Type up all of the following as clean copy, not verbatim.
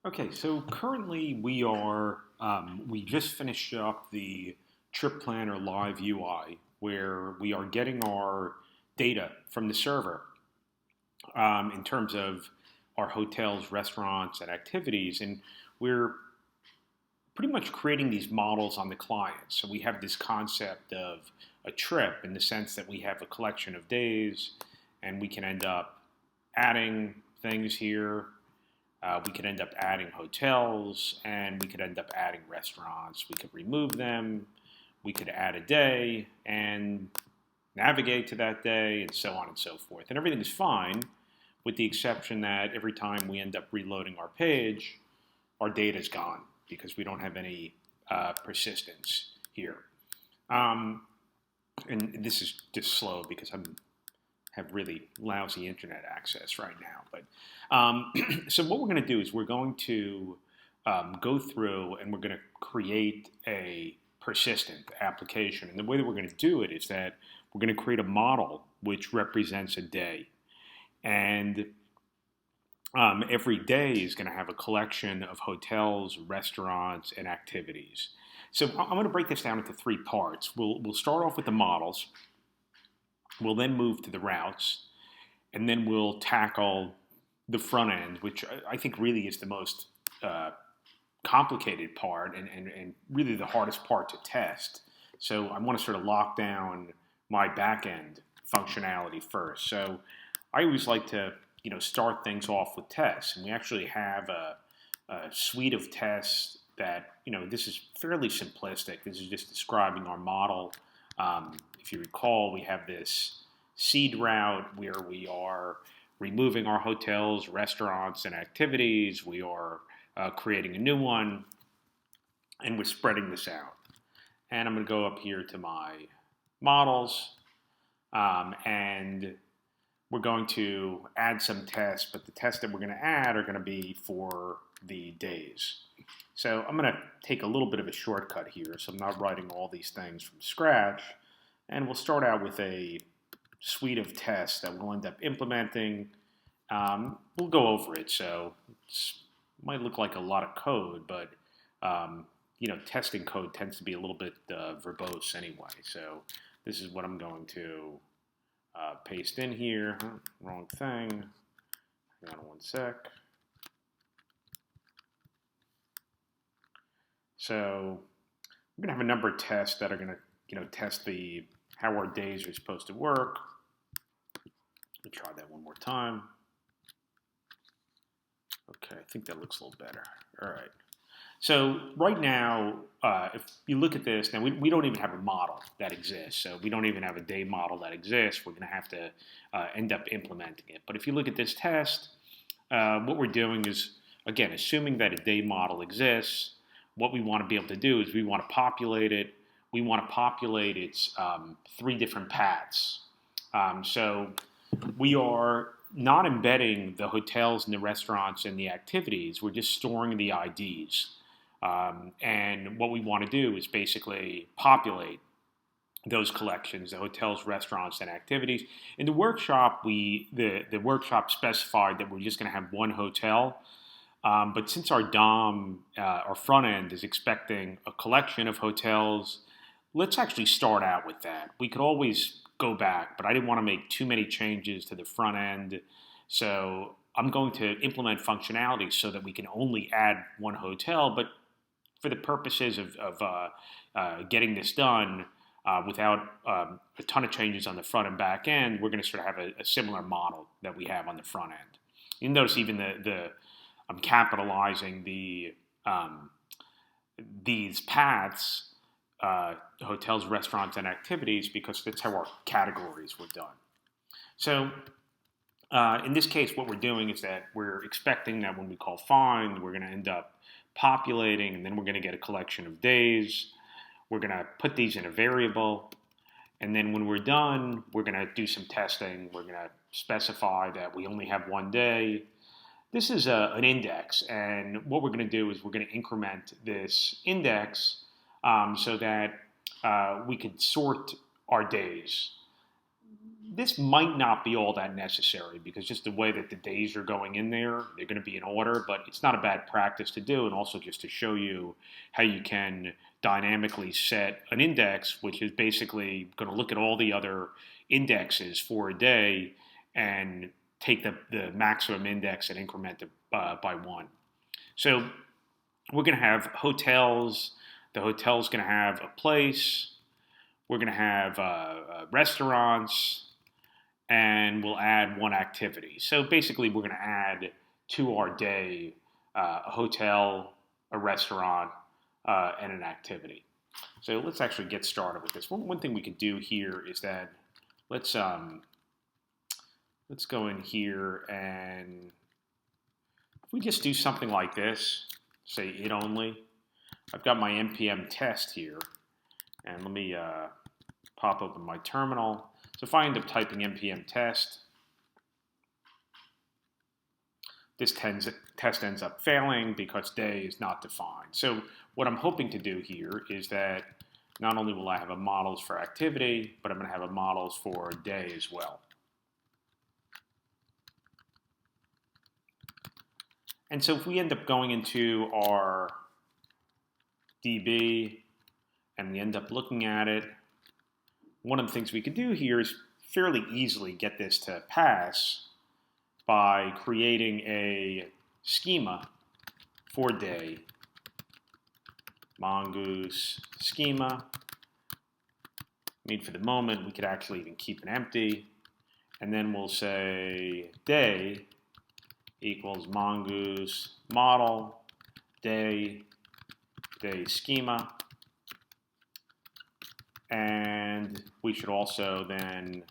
Okay, so currently we just finished up the Tripplanner Live UI where we are getting our data from the server in terms of our hotels, restaurants, and activities. And we're pretty much creating these models on the client. So we have this concept of a trip in the sense that we have a collection of days and we can end up adding things here. We could end up adding hotels and we could end up adding restaurants. We could remove them. We could add a day and navigate to that day and so on and so forth. And everything is fine with the exception that every time we end up reloading our page, our data is gone because we don't have any persistence here. Um, and this is just slow because I have really lousy internet access right now. But so what we're going to do is we're going to go through and we're going to create a persistent application. And the way that we're going to do it is that we're going to create a model which represents a day. And every day is going to have a collection of hotels, restaurants, and activities. So I'm going to break this down into three parts. We'll start off with the models. We'll then move to the routes, and then we'll tackle the front end, which I think really is the most complicated part and really the hardest part to test. So I want to sort of lock down my back end functionality first. So I always like to start things off with tests, and we actually have a suite of tests that this is fairly simplistic. This is just describing our model. If you recall, we have this seed route where we are removing our hotels, restaurants, and activities. We are creating a new one, and we're spreading this out. And I'm going to go up here to my models, and we're going to add some tests, but the tests that we're going to add are going to be for the days. So I'm going to take a little bit of a shortcut here, so I'm not writing all these things from scratch. And we'll start out with a suite of tests that we'll end up implementing. We'll go over it, so it might look like a lot of code, but testing code tends to be a little bit verbose anyway. So this is what I'm going to paste in here. Wrong thing. Hang on one sec. So we're going to have a number of tests that are going to test how our days are supposed to work. Let me try that one more time. Okay, I think that looks a little better. All right. So right now, if you look at this, now we don't even have a model that exists. So we don't even have a day model that exists. We're going to have to end up implementing it. But if you look at this test, what we're doing is, again, assuming that a day model exists, what we want to be able to do is we want to populate it. We want to populate its three different paths. So we are not embedding the hotels and the restaurants and the activities. We're just storing the IDs. And what we want to do is basically populate those collections, the hotels, restaurants, and activities. In the workshop, the workshop specified that we're just going to have one hotel. But since our DOM, our front end, is expecting a collection of hotels, let's actually start out with that. We could always go back, but I didn't want to make too many changes to the front end. So I'm going to implement functionality so that we can only add one hotel. But for the purposes of getting this done without a ton of changes on the front and back end, we're going to sort of have a similar model that we have on the front end. You notice even I'm capitalizing these paths, hotels, restaurants, and activities, because that's how our categories were done. So in this case, what we're doing is that we're expecting that when we call find, we're going to end up populating, and then we're going to get a collection of days. We're going to put these in a variable, and then when we're done, we're going to do some testing. We're going to specify that we only have one day. This is an index, and what we're going to do is we're going to increment this index so that we could sort our days. this might not be all that necessary because just the way that the days are going in there, they're going to be in order, but it's not a bad practice to do, and also just to show you how you can dynamically set an index, which is basically going to look at all the other indexes for a day and take the maximum index and increment it by one. So we're going to have hotels. The hotel's going to have a place. We're going to have restaurants, and we'll add one activity. So basically, we're going to add to our day a hotel, a restaurant, and an activity. So let's actually get started with this. One thing we could do here is that let's go in here, and if we just do something like this, say it only. I've got my npm test here, and let me pop open my terminal. So if I end up typing npm test, this test ends up failing because day is not defined. So what I'm hoping to do here is that not only will I have a models for activity, but I'm going to have a models for day as well. And so if we end up going into our DB and we end up looking at it, one of the things we could do here is fairly easily get this to pass by creating a schema for day, mongoose schema. I mean, for the moment, we could actually even keep it empty, and then we'll say day equals mongoose model day schema, and we should also then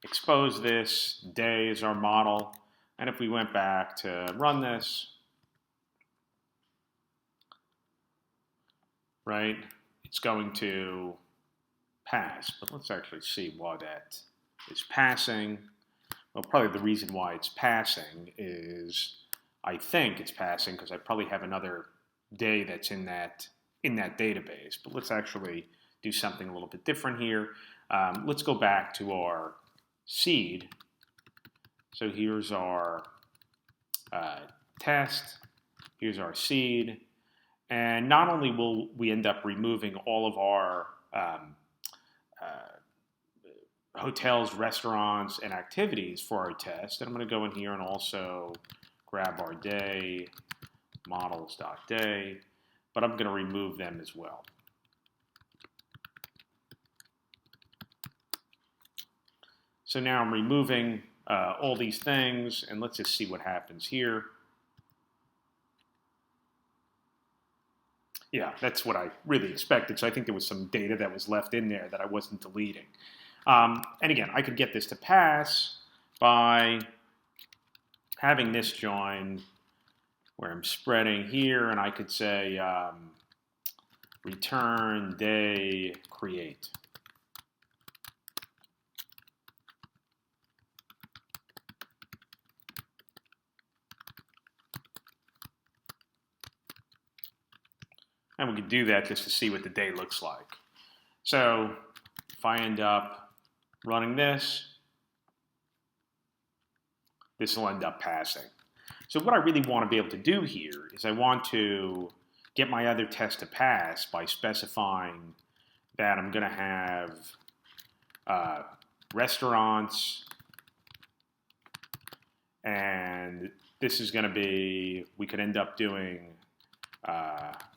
expose this. Day is our model, and if we went back to run this, right, it's going to pass. But let's actually see why that is passing. Well, probably the reason why it's passing is, I think it's passing because I probably have another day that's in that database. But let's actually do something a little bit different here. Let's go back to our seed. So here's our test. Here's our seed. And not only will we end up removing all of our hotels, restaurants, and activities for our test, and I'm going to go in here and also grab our day, models.day, but I'm going to remove them as well. So now I'm removing all these things, and let's just see what happens here. Yeah, that's what I really expected. So I think there was some data that was left in there that I wasn't deleting. And again, I could get this to pass by having this join where I'm spreading here, and I could say return day create. And we could do that just to see what the day looks like. So if I end up running this, this will end up passing. So what I really want to be able to do here is I want to get my other test to pass by specifying that I'm going to have restaurants, and this is going to be, we could end up doing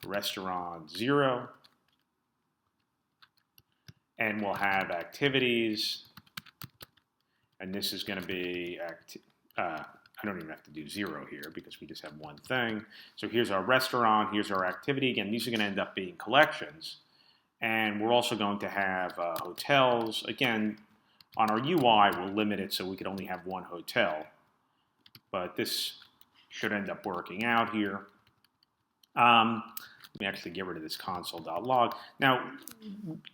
restaurant 0, and we'll have activities, and this is going to be, I don't even have to do 0 here because we just have one thing. So here's our restaurant, here's our activity. Again, these are going to end up being collections. And we're also going to have hotels. Again, on our UI, we'll limit it so we could only have one hotel. But this should end up working out here. Let me actually get rid of this console.log. Now,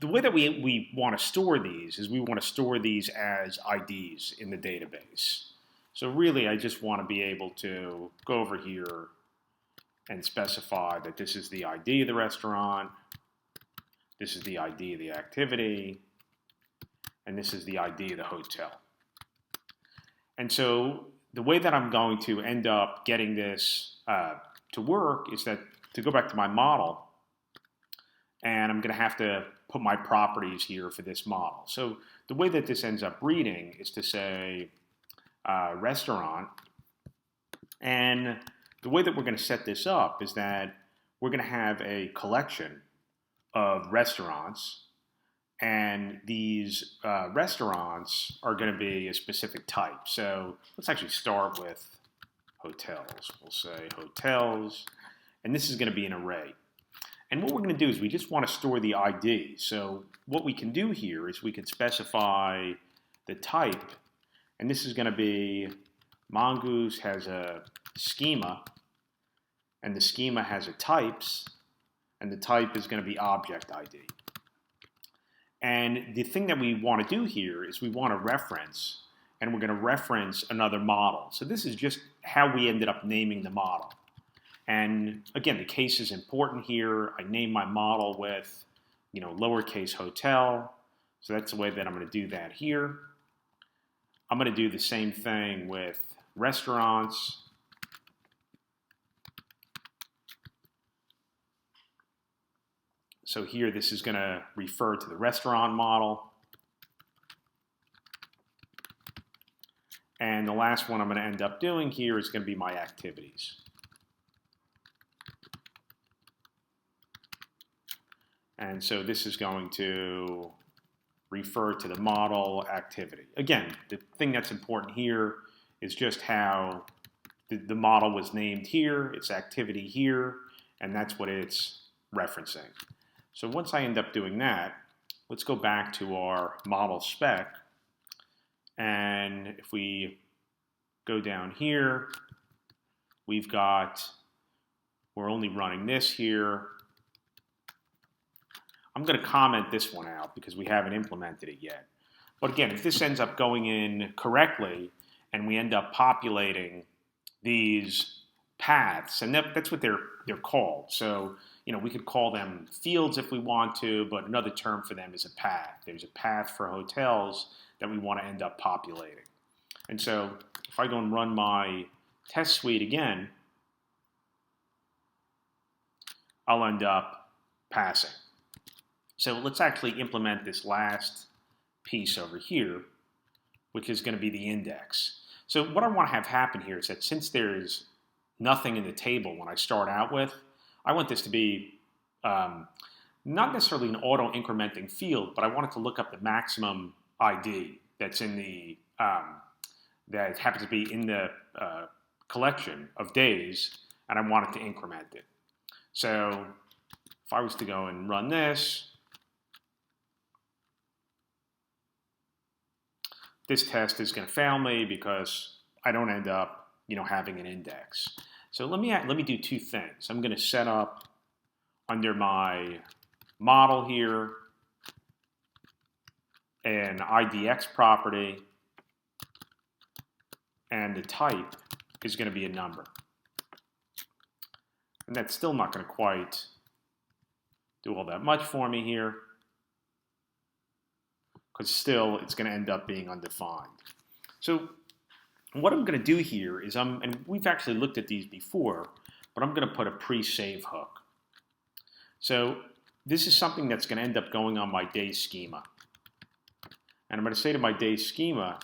the way that we want to store these is we want to store these as IDs in the database. So really, I just want to be able to go over here and specify that this is the ID of the restaurant, this is the ID of the activity, and this is the ID of the hotel. And so the way that I'm going to end up getting this to work is that to go back to my model, and I'm going to have to put my properties here for this model. So the way that this ends up reading is to say restaurant, and the way that we're going to set this up is that we're going to have a collection of restaurants, and these restaurants are going to be a specific type. So let's actually start with hotels. We'll say hotels, and this is going to be an array. And what we're going to do is we just want to store the ID. So what we can do here is we can specify the type, and this is going to be Mongoose has a schema, and the schema has a types, and the type is going to be object ID. And the thing that we want to do here is we want to reference, and we're going to reference another model. So this is just how we ended up naming the model. And again, the case is important here. I name my model with, lowercase hotel. So that's the way that I'm going to do that here. I'm going to do the same thing with restaurants. So here, this is going to refer to the restaurant model. And the last one I'm going to end up doing here is going to be my activities. And so this is going to refer to the model activity. Again, the thing that's important here is just how the model was named here, its activity here, and that's what it's referencing. So once I end up doing that, let's go back to our model spec. And if we go down here, we're only running this here. I'm going to comment this one out because we haven't implemented it yet. But again, if this ends up going in correctly and we end up populating these paths, and that's what they're called. So, we could call them fields if we want to, but another term for them is a path. There's a path for hotels that we want to end up populating. And so if I go and run my test suite again, I'll end up passing. So let's actually implement this last piece over here, which is going to be the index. So what I want to have happen here is that since there's nothing in the table when I start out with, I want this to be not necessarily an auto-incrementing field, but I want it to look up the maximum ID that's in the that happens to be in the collection of days, and I want it to increment it. So if I was to go and run this, this test is going to fail me because I don't end up, having an index. So let me do two things. I'm going to set up under my model here an IDX property, and the type is going to be a number. And that's still not going to quite do all that much for me here, because still it's going to end up being undefined. So what I'm going to do here is and we've actually looked at these before, but I'm going to put a pre-save hook. So this is something that's going to end up going on my day schema. And I'm going to say to my day schema,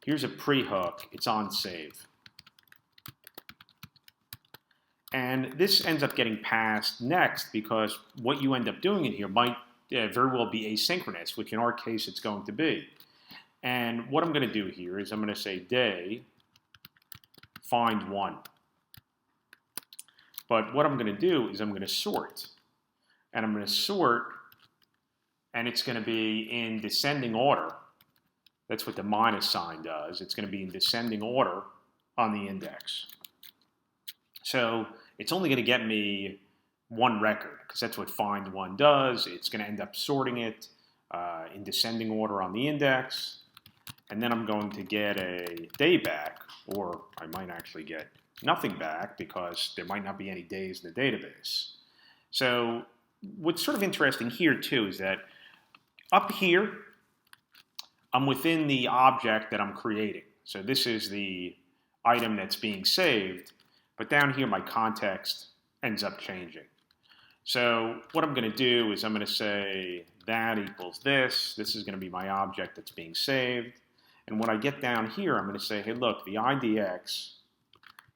here's a pre-hook, it's on save. And this ends up getting passed next because what you end up doing in here might very well be asynchronous, which in our case it's going to be. And what I'm going to do here is I'm going to say day find 1. But what I'm going to do is I'm going to sort. And I'm going to sort, and it's going to be in descending order. That's what the minus sign does. It's going to be in descending order on the index. So it's only going to get me one record, because that's what find 1 does. It's going to end up sorting it in descending order on the index. And then I'm going to get a day back, or I might actually get nothing back because there might not be any days in the database. So what's sort of interesting here too is that up here I'm within the object that I'm creating. So this is the item that's being saved, but down here my context ends up changing. So what I'm going to do is I'm going to say that equals this. This is going to be my object that's being saved. And when I get down here, I'm going to say, hey, look, the IDX,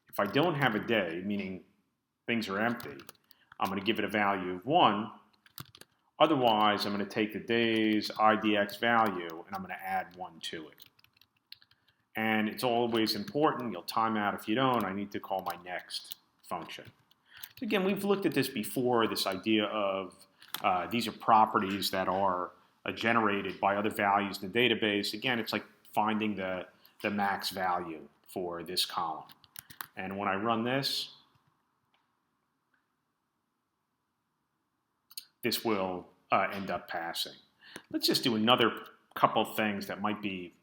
if I don't have a day, meaning things are empty, I'm going to give it a value of 1. Otherwise, I'm going to take the day's IDX value and I'm going to add 1 to it. And it's always important, you'll time out if you don't, I need to call my next function. So again, we've looked at this before, this idea of these are properties that are generated by other values in the database. Again, it's like finding the max value for this column. And when I run this, this will end up passing. Let's just do another couple things that might be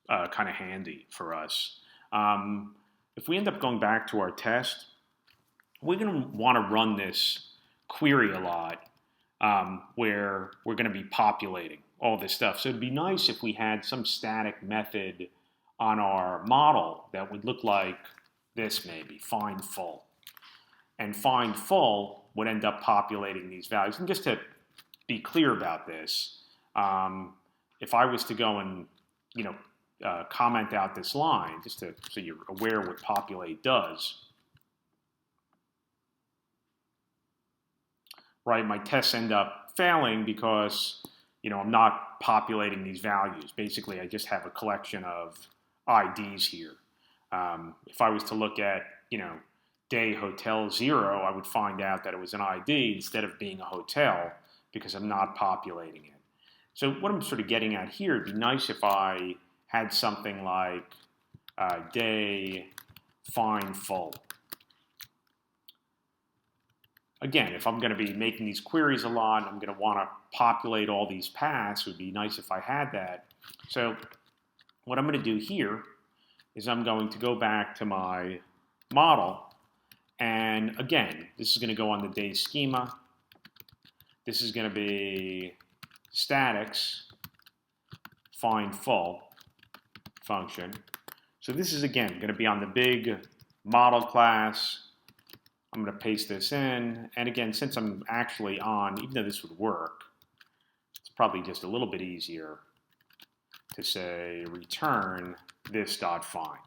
kind of handy for us. If we end up going back to our test, we're going to want to run this query a lot where we're going to be populating all this stuff. So it'd be nice if we had some static method on our model that would look like this maybe, find full. And find full would end up populating these values. And just to be clear about this, if I was to go and comment out this line, just so you're aware what populate does, right? My tests end up failing because I'm not populating these values. Basically, I just have a collection of IDs here. If I was to look at day hotel 0, I would find out that it was an ID instead of being a hotel because I'm not populating it. So what I'm sort of getting at here, it'd be nice if I had something like day find full. Again, if I'm going to be making these queries a lot, I'm going to want to populate all these paths. It would be nice if I had that. So what I'm going to do here is I'm going to go back to my model. And again, this is going to go on the day schema. This is going to be statics find full function. So this is, again, going to be on the big model class. I'm going to paste this in. And again, since I'm actually on, even though this would work, it's probably just a little bit easier to say return this.find.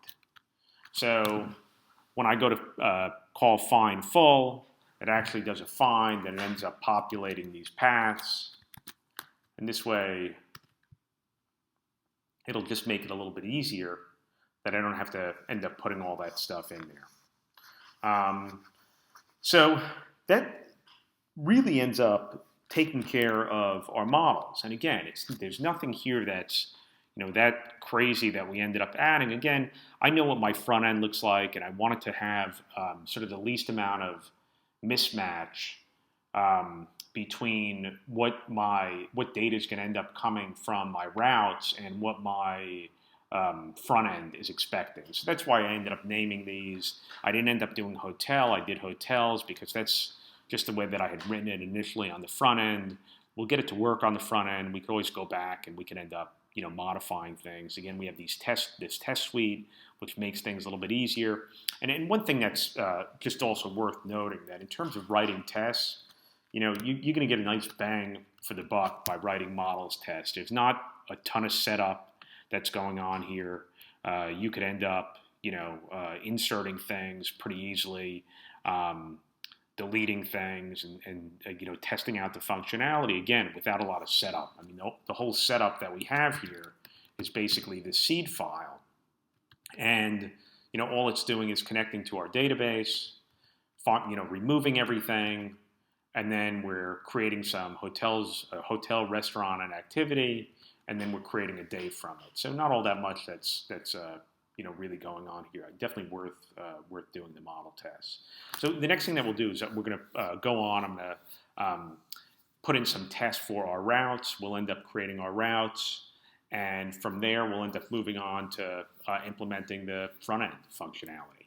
So when I go to call find full, it actually does a find, and it ends up populating these paths. And this way, it'll just make it a little bit easier that I don't have to end up putting all that stuff in there. So that really ends up taking care of our models. And again, there's nothing here that's that crazy that we ended up adding. Again, I know what my front end looks like, and I wanted to have sort of the least amount of mismatch between what data is going to end up coming from my routes and what my front end is expecting. So that's why I ended up naming these. I didn't end up doing hotel. I did hotels because that's just the way that I had written it initially on the front end. We'll get it to work on the front end. We could always go back and we can end up modifying things. Again, we have this test suite, which makes things a little bit easier. And one thing that's just also worth noting that in terms of writing tests, you're going to get a nice bang for the buck by writing models tests. There's not a ton of setup that's going on here. You could end up, inserting things pretty easily, deleting things, and testing out the functionality, again, without a lot of setup. I mean, the whole setup that we have here is basically the seed file. And, all it's doing is connecting to our database, removing everything, and then we're creating some hotel, restaurant, and activity, and then we're creating a day from it. So not all that much that's really going on here. Definitely worth doing the model tests. So the next thing that we'll do is that we're going to go on. I'm going to put in some tests for our routes. We'll end up creating our routes, and from there we'll end up moving on to implementing the front end functionality.